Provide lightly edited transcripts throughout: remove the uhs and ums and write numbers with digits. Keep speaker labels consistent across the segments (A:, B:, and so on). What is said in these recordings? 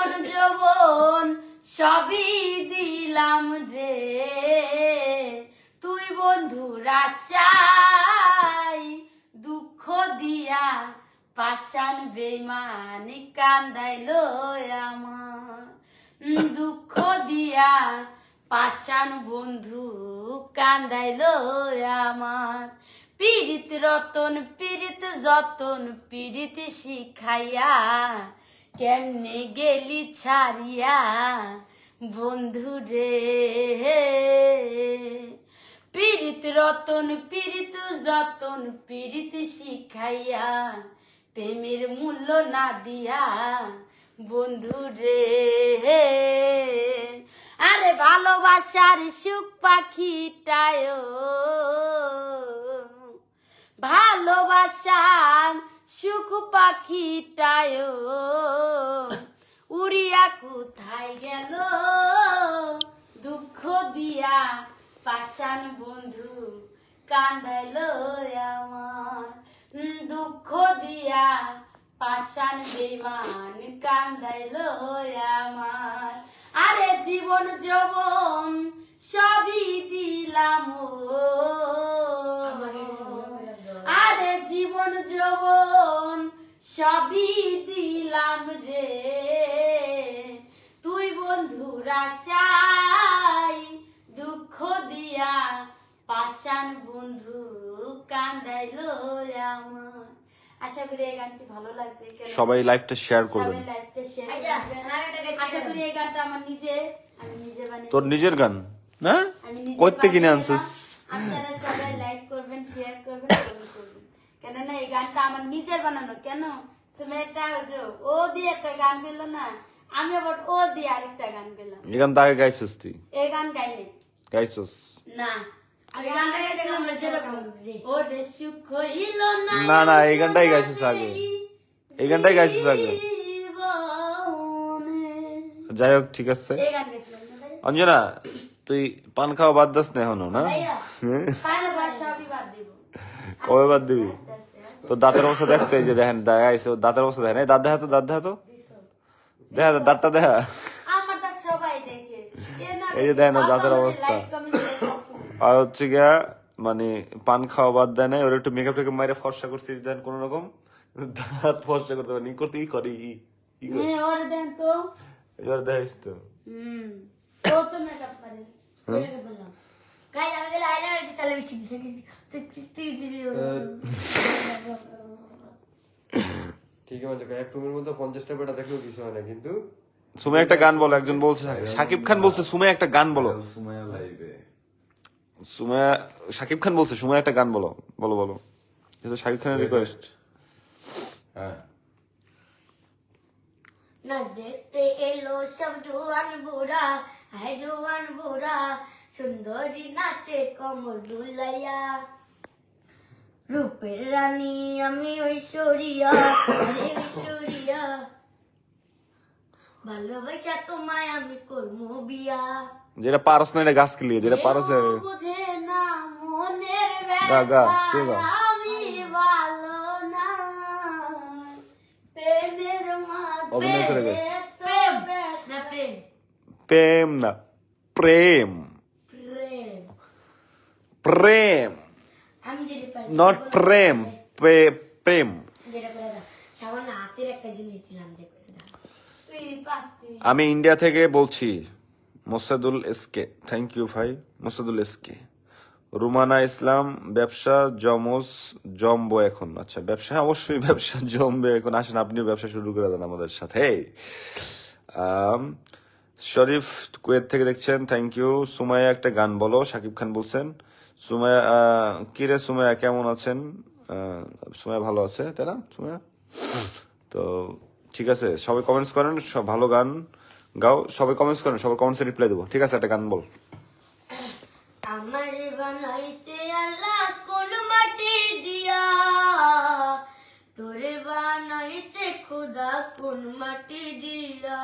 A: জীবন যৌবন সবই দিলাম রে, তুই বন্ধুর আশায় দুঃখ দিয়া পাষাণ বেঈমান কান্দাইলো আমার, দুঃখ দিয়া পাষাণ বন্ধু কান্দাইলো আমার। পীড়িত রতন পীড়িত যতন পীড়িত শিখাইয়া কেমনে গেলি ছাড়িয়া বন্ধু রে, পীড়িত রতন পীড়িত যতন পীড়িত শিখাইয়া প্রেমের মূল্য না দিয়া বন্ধু রে। আরে ভালোবাসার সুখ পাখিটায়, ভালোবাসার সুখ পাখিটায় উড়িয়া কোথায় গেল, দুঃখ দিয়া পাষাণ বন্ধু কান্দাইলো আমার, দুঃখ দিয়া পাষাণ বেঈমান কান্দাইলো আমার। আরে জীবন যৌবন সবই দিলাম, আরে জীবন যৌবন সবই দিলাম রে, তুই বন্ধুর আশায় দুঃখ দিয়া পাষাণ বন্ধু কান্দাইলো আমার। আশা করি এই গানটি ভালো লাগবে,
B: সবাই লাইভটা শেয়ার করবেন,
A: সবাই লাইভটা শেয়ার করবেন। আশা করি এই গানটা আমার আমি নিজে বানিয়ে,
B: তোর নিজের গান না, কইতে কিনে আনছিস?
A: আপনারা সবাই লাইক করবেন, শেয়ার করবেন, কমেন্ট করবেন, কেন না এই গানটা আমার নিজের বানানো। কেন সুমেটা ও দিয়ে একটা গান গেল না, আমি আবার ও দিয়ে আরেকটা গান গেলাম।
B: এই গান আগে গাইছিস তুই?
A: এই গান গাইনি,
B: গাইছিস
A: না?
B: না না, এই গানটাই গাইছিস আগে, এই গানটাই গাইছিস আগে। যাই হোক, ঠিক আছে। অঞ্জনা, তুই পান খাওয়া বাদ দাস না এখনো? না, কবে বাদ দিবি? তোর দাঁতের অবস্থা দেখছে? এই যে দেখেন, দেখাইছে দাঁতের অবস্থা, দেখেন এই দাঁত দেখা তো, দাঁত দেখা তো, দেখা দাঁতটা দেখা, এই যে দেখেন দাঁতের অবস্থা। আর হচ্ছে গিয়া মানে পান খাওয়া বাদ দেয় না, ওর একটু মেকআপ টেকআপ মাইরে ফর্সা করছি দেন কোন রকম, দাঁত ফর্সা করতে পারি করতে কি করি, এবার দেখাইস তো।
C: ঠিক আছে, এক রুমের মধ্যে 50টা বেটা দেখলেও কিছু হয় না। কিন্তু
B: সুমাইয়া একটা গান বলো, একজন বলছে, শাকিব খান বলছে সুমাইয়া একটা গান বলো। সুমাইয়া, শাকিব খান বলছে সুমাইয়া একটা গান বলো, বলো বলো, শাকিব খানের রিকোয়েস্ট।
C: হ্যাঁ,
D: নাচ দেখতে এলো সব জোয়ান বুড়া, হায় জোয়ান বুড়া, সুন্দরী নাচে কমর দুলাইয়া, রূপের রানী আমি ঐশ্বরিয়া, ঐশ্বরিয়া, ভালোবাসা তোমায় আমি করবো বিয়া।
B: যেটা পারস না এটা গাছ কিলিয়ে, যেটা পারস
A: বুঝে না মনের
B: গা গা কে গা,
A: আমি ভালো না প্রেমের
B: অভিনয় করে গেছে।
D: প্রেম না প্রেম,
B: প্রেম না প্রেম,
D: প্রেম
B: প্রেম
D: আমি যেটা পারি,
B: নট প্রেম, প্রেম।
D: যেটা করে দাও, সামান্য হাতের একটা জিনিস দিলাম, যে করে দাও।
A: তুই পাঁচটি
B: আমি ইন্ডিয়া থেকে বলছি, মোসাদুল এসকে, থ্যাংক ইউ ভাই মোসাদুল এসকে। রুমানা ইসলাম, ব্যবসা জমবো এখন। আচ্ছা, ব্যবসা অবশ্যই ব্যবসা জমবে এখন, আসেন আপনিও ব্যবসা শুরু করে দেন আমাদের সাথে। শরীফ কুয়েত থেকে দেখছেন, থ্যাংক ইউ। সুমাইয়া একটা গান বলো, শাকিব খান বলছেন। সুমাইয়া, কিরে সুমাইয়া কেমন আছেন? সুমাইয়া ভালো আছে, তাই না সুমাইয়া? তো ঠিক আছে, সবাই কমেন্টস করেন, সব ভালো গান গাও, সবাই কমেন্টস করেন, সবাই কমেন্টসে রিপ্লাই দেবো। ঠিক আছে, একটা গান বল।
D: আমারে বানাইছে আল্লাহ কোন মাটি দিয়া, তোরে বানাইছে খোদা কোন মাটি দিয়া,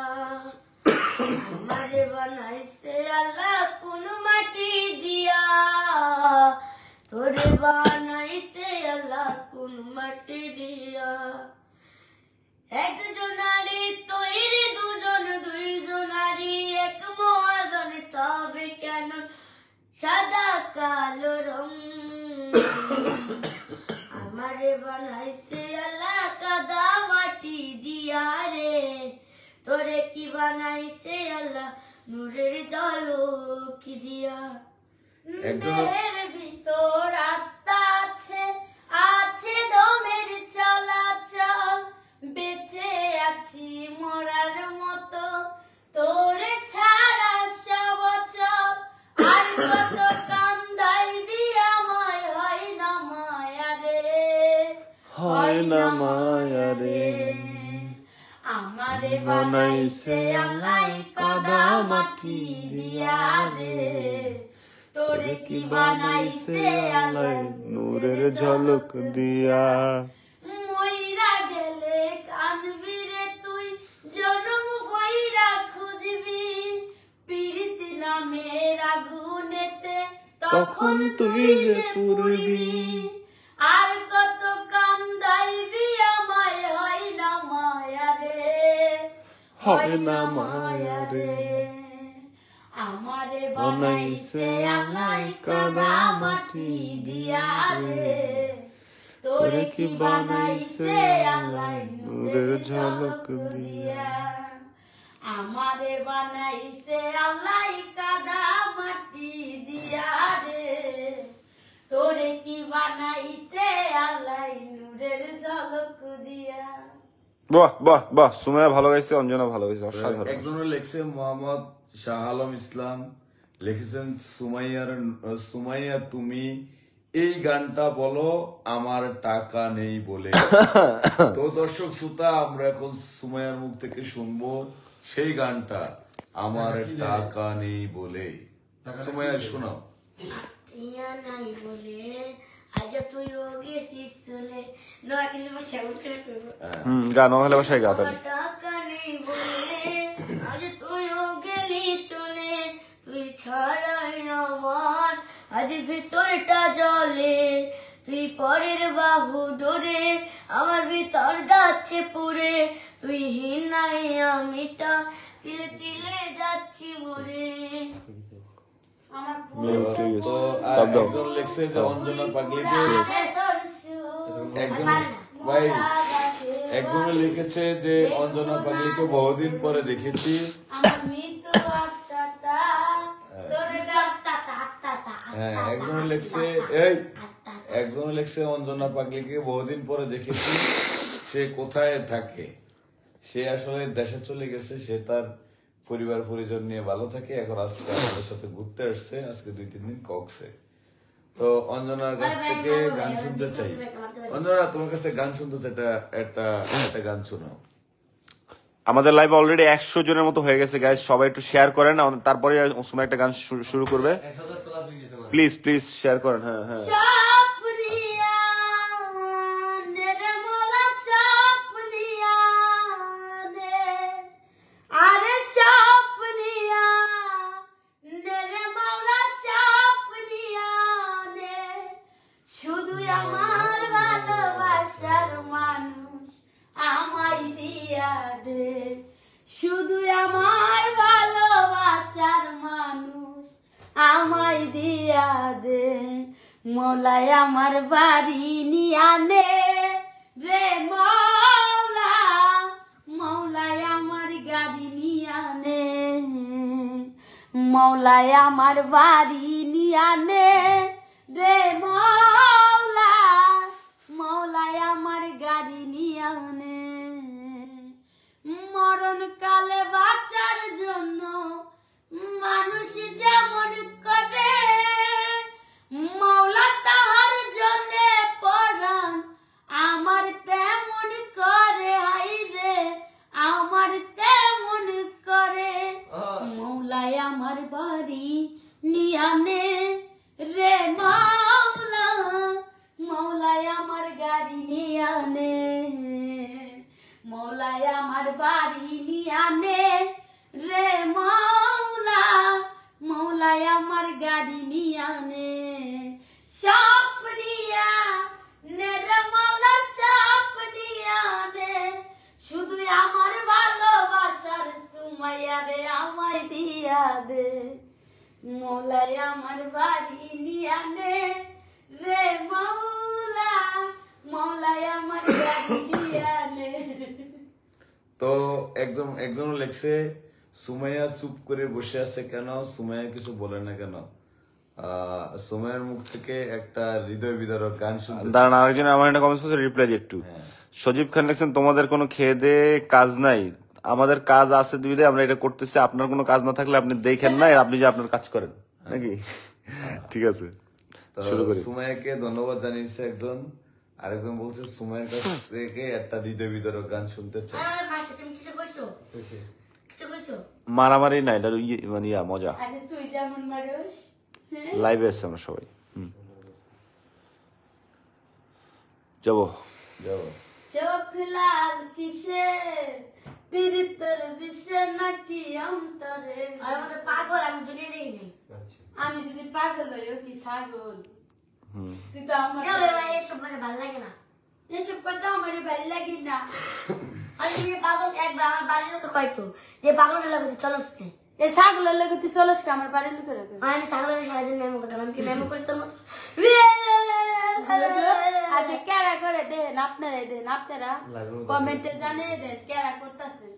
D: আমারে বানাইছে আল্লাহ কোন মাটি দিয়া, তোরে বানাইছে আল্লাহ কোন মাটি দিয়া, একজনারে তৈরি দুজন আমারে বানাইছে আল্লাহ কাদা মাটি দিয়া রে, তোরে কি বানাইছে আল্লাহ নূরের ঝলক দিয়া।
A: দেহের ভিতর আত্মা আছে, আছে দমের চলাচল, বেঁচে আছি মরার মতো, তোরে ছাড়া সব অচল। আর কত কান্দাইবি আমায়, হয় না মায়া রে,
B: হয় না মায়া রে।
A: আমারে বানাইছে আল্লাহ কাদা মাটি দিয়া রে, তোরে কি বানাইছে আল্লাহ
B: নূরের ঝলক দিয়া।
A: মইরা গেলে কাঁদবি রে তুই, জনম ভইরা খুঁজবি, প্রীতি নামের আগুনেতে তখন তুই যে পুরবি। আর কত কান্দাইবি আমায়, হয় না মায়া রে,
B: হয় না মায়া রে।
A: আমারে বানাইছে আল্লাহ কাদা মাটি দিয়া রে, তোরে কি বানাইছে আল্লাহ নূরের ঝলক দিয়া। আমারে বানাইছে আল্লাহ কাদা মাটি দিয়া রে, তোরে কি বানাইছে আল্লাহ নূরের ঝলক দিয়া।
B: বাহ বাহ বাহ, সুমাইয়া ভালো গাইছে, অঞ্জনা ভালো গাইছে, অসাধারণ।
E: একজনের লেখছে মোহাম্মদ শাহ আলম ইসলাম, লিখেছেন সুমাইয়া তুমি এই গানটা বলো আমার টাকা নেই বলে। তো দর্শক শ্রোতা, আমরা এখন সুমাইয়ার মুখ থেকে শুনবো সেই গানটা আমার টাকা নেই বলে। সুমাইয়া শোনাও।
D: টিয়া নাই বলে আজ তুইও গেছিস চলে, নয় কিন্তু শ্যামল করে করবো।
B: গান হলে বাসায় গা তাহলে।
D: টাকা নেই বলে আজ তুইও গেলি চলে, তুই ছাড়াই আমার আজ ভিতরটা জলে, তুই পরের বাহু ধরে আমার ভিতর যাচ্ছে পুরে, তুই হিনাই আমিটা তিলে তিলে যাচ্ছি মরে।
A: আমার
E: তো একজন লিখছে যে অঞ্জনা পাগলিকে, একজন ভাই একজনে লিখেছে যে অঞ্জনা পাগলিকে বহুদিন পরে দেখেছি।
A: আমার মৃত্যু আত্মাটা তোরে
E: হ্যাঁ, একজনে লিখছে অঞ্জনা পাগলিকে বহুদিন পরে দেখেছি, সে কোথায় থাকে? সে আসলে দেশে চলে গেছে, সে তার পরিবার পরিজন নিয়ে ভালো থাকে। এখন আজকে আমাদের সাথে ঘুরতে আসছে, আজকে 2-3 দিন কক্সে। তো অঞ্জনার কাছ থেকে গান শুনতে চাই। অঞ্জনা, তোমার কাছ থেকে গান শুনতে চাই, একটা গান শোনাও।
B: আমাদের লাইভ অলরেডি 100 জনের মতো হয়ে গেছে গাইস, সবাই একটু শেয়ার করেন, তারপরে সুমাইয়া একটা গান শুরু করবে। প্লিজ প্লিজ শেয়ার করেন। হ্যাঁ হ্যাঁ,
A: সাপরিয়া নির্মলা সাপরিয়া রে, আরে সাপরিয়া নির্মলা সাপরিয়া রে, শুধু আমার ভালোবাসার মানুষ আমায় দিয়া দে, শুধু আমার ভালোবাসার মানুষ আমায় দিয়া দে, মৌলাই আমার বাড়ি নিয়ানে রে মৌলা, মৌলাই আমার গাড়ি নিয়ানে, মৌলাই আমার বাড়ি নিয়ানে রে মৌলা, মৌলাই আমার গাড়ি নিয়ানে। মরণ কালে বাঁচার জন্য মানুষ যেমন করে, মৌলা তাহার জন্য পরাণ আমার তেমন করে, হাই রে আমার তেমন করে, মৌলাই আমার বাড়ি নিয়ানে রে মৌলা, মৌলাই আমার গাড়ি নিয়ানে, মৌলাই আমার বাড়ি নিয়ানে রে মৌলা, মৌলাই আমার গাড়ি নিয়ানে। সাপরিয়া রে মৌলা সাপরিয়া রে, শুধু আমার ভালোবাসার সুমাইয়া রে আমায় দিয়া দে, মৌলাই আমার বাড়ি নিয়ানে রে মৌলা, মলাই আমার গাড়ি দিয়া নে।
E: তো একজন লেখছে সুমাইয়া চুপ করে বসে আছে কেন, সুমাইয়া কিছু বলে না কেন? সুমাইয়ার মুখ থেকে একটা হৃদয় বিদারক গান শুনতে চাই।
B: দাঁড়ান, আরেকজন আমার একটা কমেন্ট করছে, রিপ্লাই দিই একটু। সজীব খান লিখছেন, তোমাদের কোনো খেয়ে দে কাজ নাই, আমাদের কাজ আছে দুইটাই, আমরা এটা করতেছি। আপনার কোনো কাজ না থাকলে আপনি দেখেন না, আপনি যে আপনার কাজ করেন নাকি? ঠিক আছে,
E: তো
B: শুরু করি।
E: সুমাইয়াকে ধন্যবাদ জানিয়েছে একজন, আরেকজন বলছে সুমাইয়ার কাছ থেকে একটা হৃদয় বিদারক গান শুনতে চাই।
D: আমার মাসে তুমি কিছু করছো? কিছু করছো?
B: মারামারি নাই, এটা মানে মজা।
A: আচ্ছা তুই যেমন মানুষ
B: লাইভে আছে আমরা সবাই। যাবো
E: যাবো।
A: চোখ লাল কিসে পীড়িতের বিষে নাকি অন্তরে।
D: আর আমাদের পাগল, আমি দুনিয়া দেখি নাই।
A: আমি যদি পাগল হইও কি ছাগল? তুই তো আমার
D: কেউ এবার এসব মানে ভালো লাগে না।
A: এসব কথা আমার ভালো লাগে না।
D: আর তুমি পাগল একবার আমার বাড়ির লোকে কয়তো যে পাগলের লাগে চলো নে।
A: এই ছাগলের লাগে তুই চলস কে আমার বাড়ির লোকের লাগে?
D: আর আমি ছাগলের সারাদিন মেমো করতাম, আমি কি মেমো করতাম?
A: আচ্ছা কেরা করে দেন আপনারাই দেন, আপনারা কমেন্টে জানিয়ে দেন কেরা করতেছে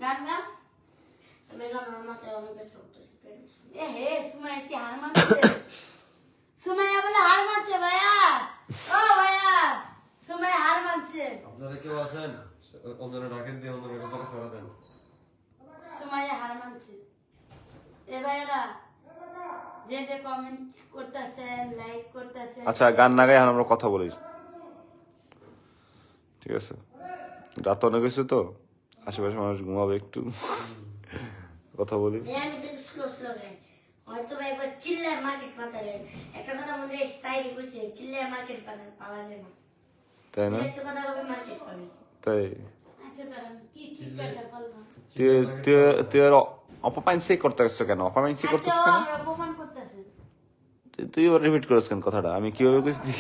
A: গান না।
D: আমি আমার মাথায় অনেক ব্যথা করতেছে।
A: এ হে সুমাইয়া কি হার মারছে? সুমাইয়া বলে হার মারছে ভাইয়া, ও ভাইয়া সুমাইয়া হার মারছে।
C: আপনারা কেউ আছেন? অন্যরা ডাকেন দিয়ে অন্যরা কথা সারা দেন।
A: সুমাইয়া হার মারছে। এ ভাইয়ারা যে যে কমেন্ট করতেছেন, লাইক করতেছেন।
B: আচ্ছা, গান না গাই আমরা কথা বলি, ঠিক আছে? রাত অনেক হয়েছে তো, আশেপাশে মানুষ ঘুমাবে, একটু কথা বলি।
D: আমি তো স্লো স্লো গাই, হয়তো বা একবার চিল্লায় মার্কেট পাতালে একটা কথা আমাদের স্টাইল করছে, চিল্লায় মার্কেট পাতালে পাওয়া যায় না।
B: তাই না?
D: একটা কথা বলবে মার্কেট পাবে।
B: তাই
A: আচ্ছা দাঁড়ান কি চিৎকারটা বলবো।
B: তুই আর অপমানসি করতে আসছো কেন? অপমানসি
A: আচ্ছা
B: করতেছ
A: ও
B: কেন?
A: আমরা অপমান করতেছে।
B: তুই আবার রিপিট করিস কেন কথাটা? আমি কিভাবে কইছি?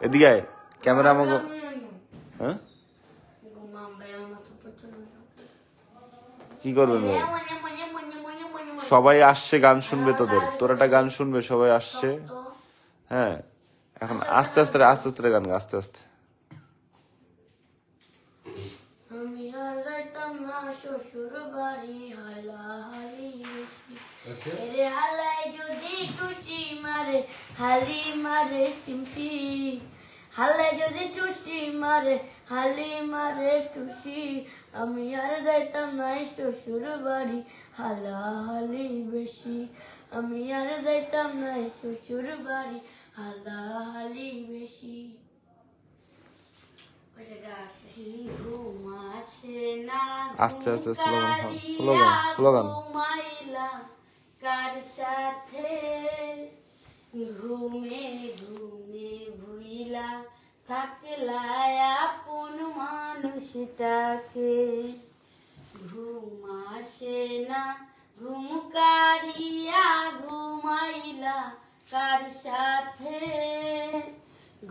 B: এদিকে আয়, ক্যামেরা আমাকে। হ্যাঁ,
D: ঘুমাম ভাই, আমার তো প্রচুর
B: কি করবেন ভাই? সবাই আসছে গান শুনবে, তোর একটা গান শুনবে, সবাই আসছে। হ্যাঁ, এখন আস্তে আস্তে গান গা, আস্তে আস্তে।
D: আমি আর যাইতাম না শ্বশুর বাড়ি, হালাহালি বেশি এরে হালাই যদি টুসি মারে, হালি মারে সিম্পি হালাই যদি টুসি মারে, হালি মারে টুসি। আমি আর যাইতাম না শ্বশুর বাড়ি, হালাহালি বেশি। আমি আর যাইতাম না শ্বশুর বাড়ি, হালাহালি বেশি।
A: ঘুম আসে না,
B: আস্তে আস্তে স্লোগান।
A: ঘুমাইলা কার সাথে, ঘুমে ঘুমে ভুইলা থাকলা আপন মানুষটাকে। ঘুম আসে না, ঘুম কারিয়া ঘুমাইলা কার সাথে,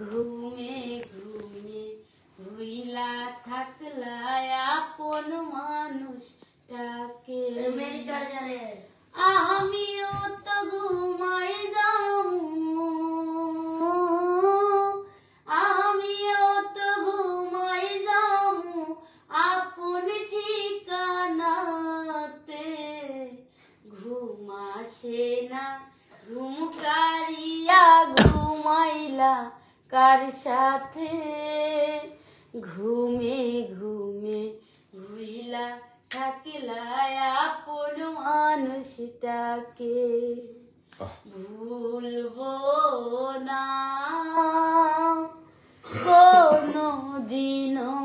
A: ঘুমে ঘুমে ভুইলা থাকলা আপন মানুষটাকে।
D: মেরি চলে চলে
A: আমিও তো ঘুমাই যামু, আমিও তো ঘুমাই যামু আপন ঠিকানাতে। ঘুম আসে না, ঘুম কারিয়া ঘুমাইলা কার সাথে, ঘুমে ঘুমে ভুইলা থাকলা আপন মানুষটাকে। ভুলবো না কোনো দিনও,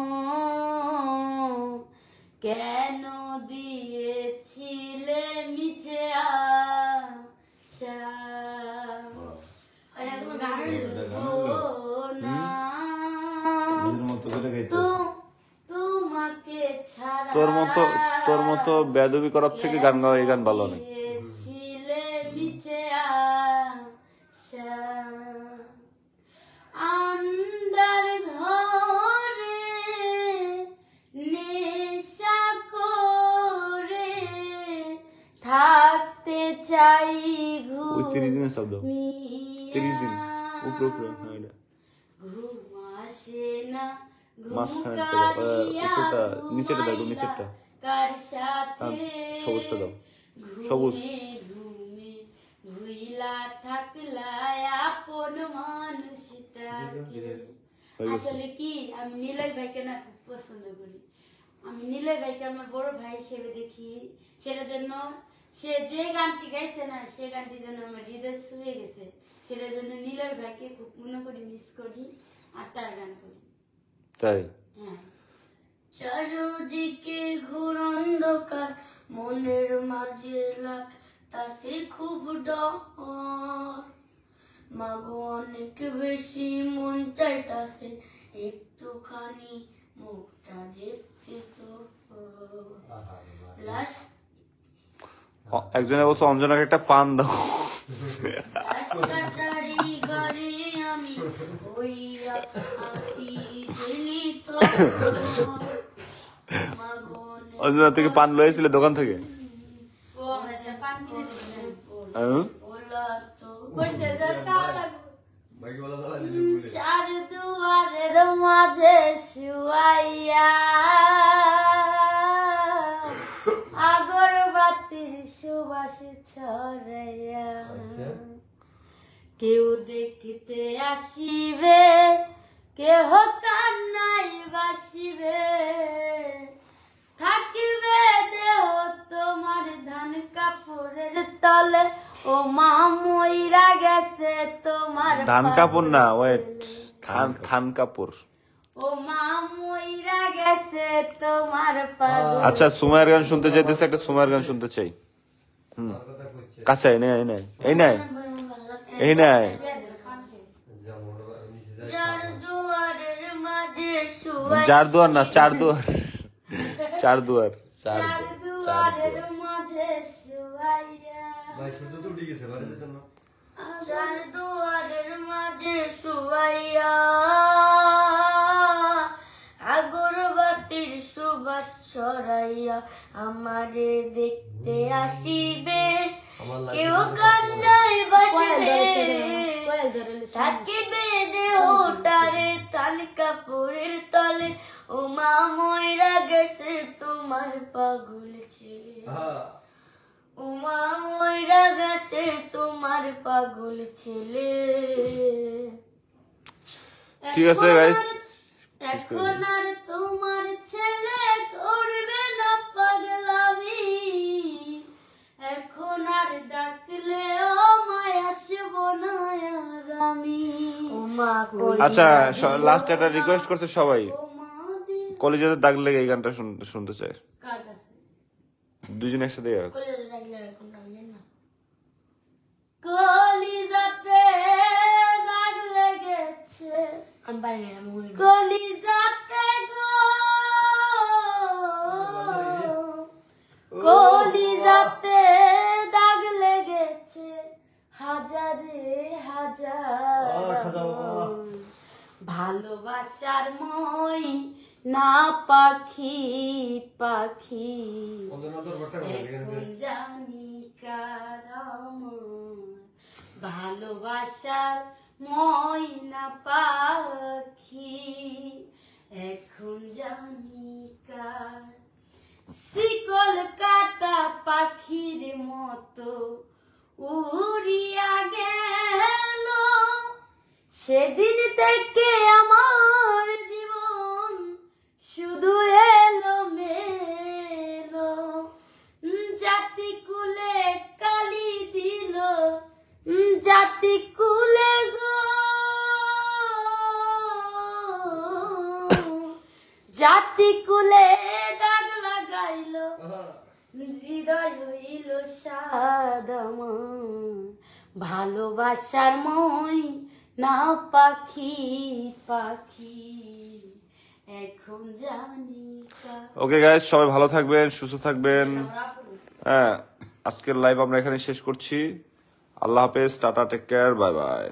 A: কেন দিয়েছিলে মিছে আশা। তোমাকে ছাড়া
B: তোর মতো বেয়াদবি করার থেকে গান গাওয়া, এই গান ভালো নেই।
A: ছিলে মিছে আশা। আন্দার ঘরে নেশা করে থাকতে চাই, ঘুম
B: ওই 30 দিনের শব্দ 30 দিন উপরে উপরে হ্যাঁ এটা
A: ঘুম আসে না
B: মাঝখানে উপরটা নিচেটা দেখো নিচেরটা
A: কার সাথে
B: সবুজটা দাও সবুজ
A: ঘুমে ভুইলা থাকলা আপন মানুষটাকে আসলে কি আমি নীলয় ভাইকে না খুব পছন্দ করি আমি নীলয় ভাইকে আমার বড় ভাই হিসেবে দেখি সেটার জন্য সে যে গানটি গাইছে না সে গানটি যেন আমার হৃদয় ছুঁয়ে গেছে সেটার জন্য নীলয় ভাইকে খুব মনে করি মিস করি আর তার গান করি
B: তাই
A: হ্যাঁ
D: চারদিকে ঘোর অন্ধকার মনের মাঝে লাগতাছে খুব ডর মাগো অনেক বেশি মন চাইতাছে একটুখানি মুখটা দেখতে তো লাশ
B: একজনে বলছে অঞ্জনাকে একটা পান দাও
D: রাস্তাটারি গাড়ি আমি হইয়া আসি জেনি তো মাগো অনেক
B: অঞ্জনা থেকে পান লয়েছিলে দোকান থেকে
A: ও আমার একটা পান কিনে দিয়েছে
B: হ্যাঁ?
D: বলা তো
A: কইছে যে কালা
C: বাকি বলা দাদা দিলে বলে
A: চার দুয়ারের মাঝে শুয়াইয়া আগরবাতির সুবাস ছড়াইয়া কেউ দেখতে আসিবে কেহ কান্নাই বাসিবে থাকিবে দেহ তোমার ধান কাপড়ের তলে ও মা মইরা গেছে তোমার
B: ধান কাপড় না
A: পাগল
B: ওয়েট
A: ছেলে।
B: থান কাপড়
A: ও মা মইরা গেছে তোমার পাগল
B: আচ্ছা সুমাইয়ের গান শুনতে চাইতেছে একটা সুমাইয়ের গান শুনতে চাই
C: কথা করছে
B: কাছে এই নাই এই নাই এই নাই
C: যা মোড় নিচে যায়
D: যার জোয়ারের মাঝে শুয়াই
B: চার দুয়ার না চার দুয়ার চার দুয়ার
A: চার দুয়ারের মাঝে শুয়াইয়া
C: ভাই শুধু তো উঠে গেছে বাড়ি যেতেন না
D: চার দুয়ারের মাঝে শুয়াইয়া আগরবাতির সুবাস ছড়াইয়া আমারে দেখতে আসিবে কেউ কান্নায় বাসিবে থাকিবে দেহটারে তান কাপড়ের তলে ও মা ময়রা গেছে তোমার পাগল ছেলে উমা ময়রা গেছে তোমার পাগল ছেলে
B: ঠিক আছে গাইস
A: এখন আর তোমার ছেলে করবে না পাগলামি এখন আর ডাকলে ও মায় আসব না আর আমি
D: উমা কই
B: আচ্ছা লাস্ট একটা রিকোয়েস্ট করছে সবাই
A: ও মা দিয়ে
B: কলেজে দাগ লেগে এই গানটা শুনতে চায়
A: কার কাছে
B: দুজন একসাথে গাও।
D: কলেজে থাকলে এখন আমি না
A: কলিজাতে দাগ লেগেছে
D: আমি পারি না আমি বলি না।
A: কলিজাতে গো কলিজাতে দাগ লেগেছে হাজারে হাজার ভালোবাসার মই না পাখি পাখি
C: অন্ধনা তোর বট্টা করে
A: এখন জানি কার আমার ভালোবাসার ময়না পাখি এখন জানি কার শিকল কাটা পাখির মতো উড়িয়া গেল সেদিন থেকে আমার জীবন শুধু এলো মেলো জাতি কুলে কালি দিল জাতি কুলে গো জাতি কুলে দাগ লাগাইল হৃদয় হইল সাদমা ভালোবাসার মই না পাখি পাখি এখন জানি কার।
B: ওকে গাইস সবাই ভালো থাকবেন সুস্থ থাকবেন
A: আমরা পড়ি।
B: হ্যাঁ আজকের লাইভ আমরা এখানে শেষ করছি আল্লাহ হাফেজ tata take care bye by